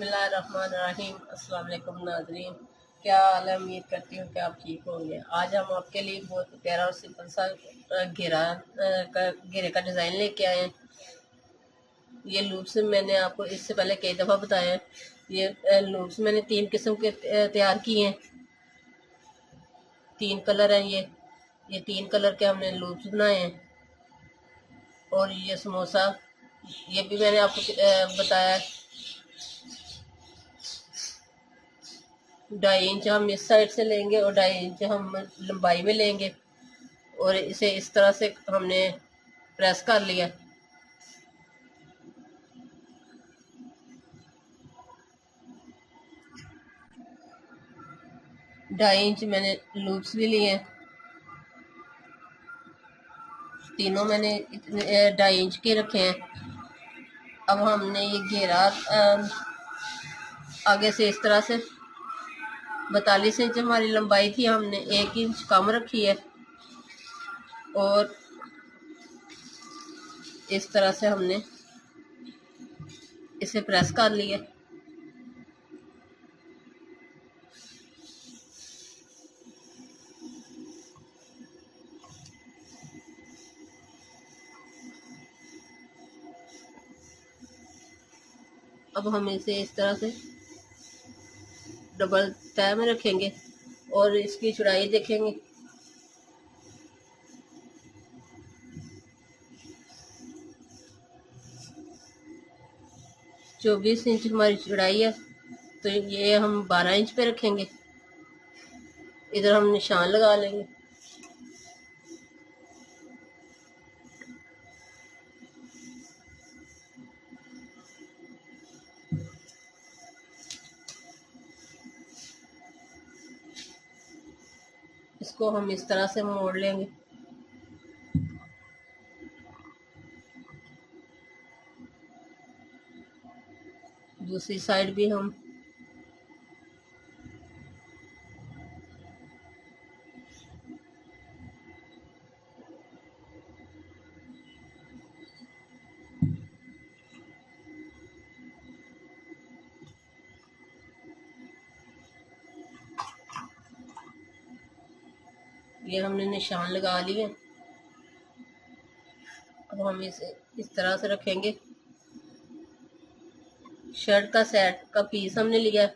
बिस्मिल्लाहिर्रहमानिर्रहीम। अस्सलाम वालेकुम नाज़रीन, क्या हाल है? उम्मीद करती हूँ कि आप ठीक होंगे। आज हम आपके लिए बहुत प्यारा और सिंपल सा घेरे का डिज़ाइन लेके आए हैं। ये लूप्स मैंने आपको इससे पहले कई दफ़ा बताया है। ये लूप्स मैंने 3 किस्म के तैयार किए हैं। 3 कलर हैं ये 3 कलर के हमने लूप्स बनाए हैं। और ये समोसा ये भी मैंने आपको बताया है। 2.5 इंच हम इस साइड से लेंगे और 2.5 इंच हम लंबाई में लेंगे और इसे इस तरह से हमने प्रेस कर लिया। ढाई इंच मैंने लूप्स भी लिए हैं। तीनों मैंने 2.5 इंच के रखे हैं। अब हमने ये घेरा आगे से इस तरह से 42 इंच हमारी लंबाई थी, हमने 1 इंच कम रखी है और इस तरह से हमने इसे प्रेस कर लिया। अब हम इसे इस तरह से डबल तह में रखेंगे और इसकी चौड़ाई देखेंगे। जो 20 इंच हमारी चौड़ाई है, तो ये हम 12 इंच पे रखेंगे। इधर हम निशान लगा लेंगे। इसको हम इस तरह से मोड़ लेंगे। दूसरी साइड भी हम ये हमने निशान लगा लिए। अब हम इसे इस तरह से रखेंगे। शर्ट का सेट का पीस हमने लिया,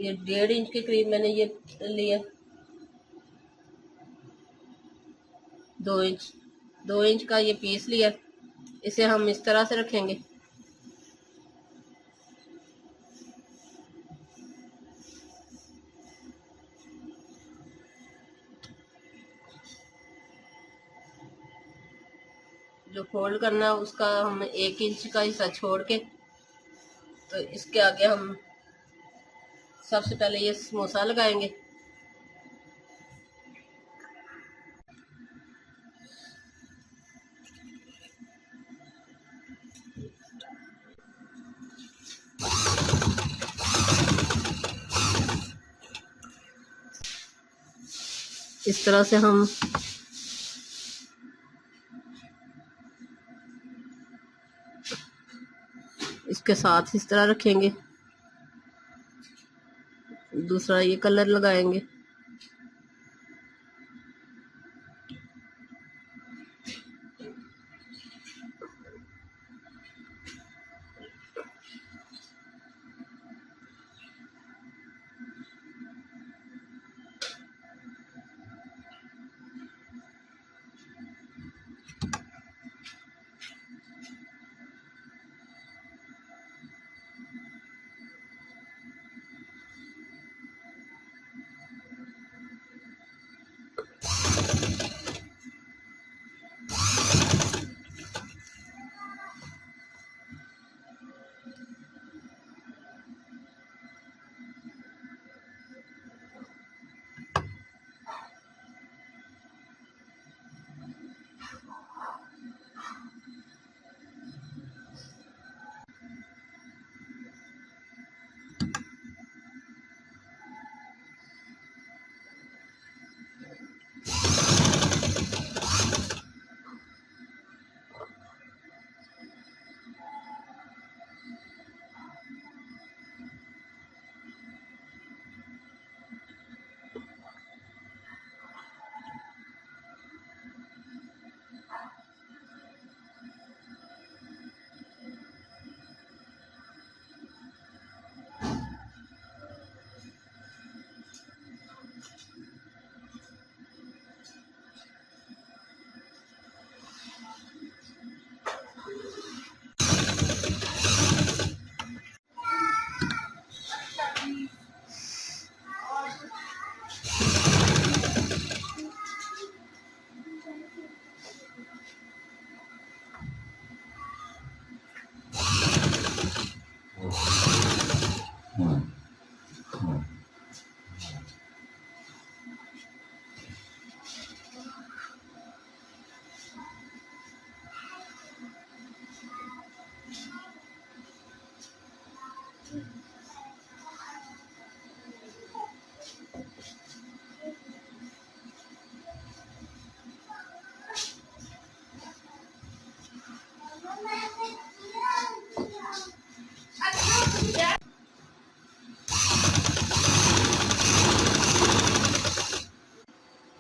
ये 1.5 इंच के करीब मैंने ये लिया। 2 इंच का ये पीस लिया। इसे हम इस तरह से रखेंगे। जो फोल्ड करना है उसका हम 1 इंच का हिस्सा छोड़ के, तो इसके आगे हम सबसे पहले ये समोसा लगाएंगे। इस तरह से हम इसके साथ इस तरह रखेंगे। दूसरा ये कलर लगाएंगे।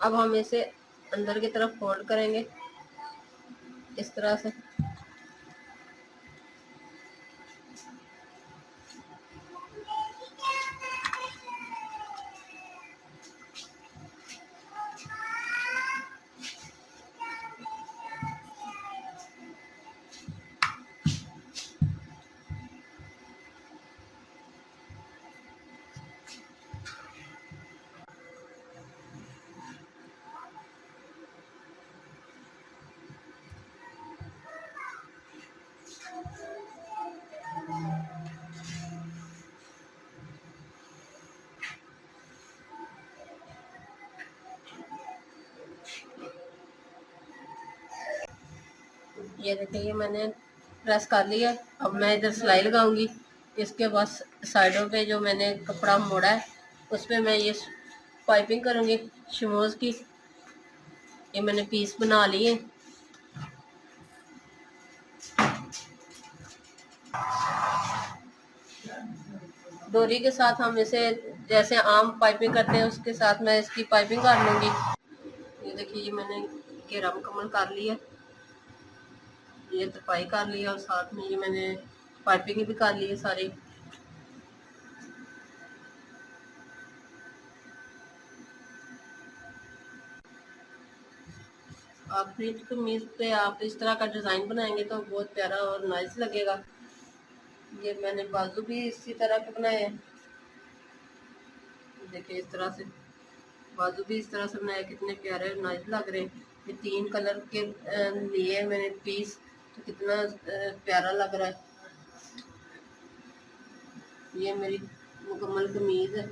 अब हम इसे अंदर की तरफ फोल्ड करेंगे इस तरह से। ये देखिए, ये मैंने प्रेस कर लिया। अब मैं इधर सिलाई लगाऊंगी। इसके बाद साइडों पे जो मैंने कपड़ा मोड़ा है उस पर मैं ये पाइपिंग करूंगी शमोज की। ये मैंने पीस बना लिए। डोरी के साथ हम इसे जैसे आम पाइपिंग करते हैं उसके साथ मैं इसकी पाइपिंग कर लूंगी। ये देखिए, ये मैंने घेरा मुकम्मल कर लिया। ये तरपाई कर लिया और साथ में ये मैंने पाइपिंग भी कर ली है सारी। आप प्रिंट कमीज पे आप इस तरह का डिज़ाइन बनाएंगे तो बहुत प्यारा और नाइस लगेगा। ये मैंने बाजू भी इसी तरह के बनाए हैं। देखिए, इस तरह से बाजू भी इस तरह से बनाए, कितने प्यारे और नाइस लग रहे हैं। ये 3 कलर के लिए मैंने पीस, तो कितना प्यारा लग रहा है। ये मेरी मुकम्मल कमीज है।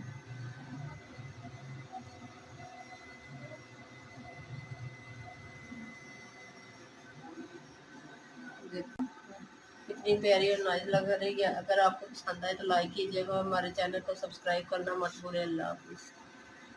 देखो कितनी प्यारी और नाइस लग रही है। अगर आपको पसंद आए तो लाइक कीजिएगा और हमारे चैनल को सब्सक्राइब करना मत भूलिए। अल्लाह हाफिज़।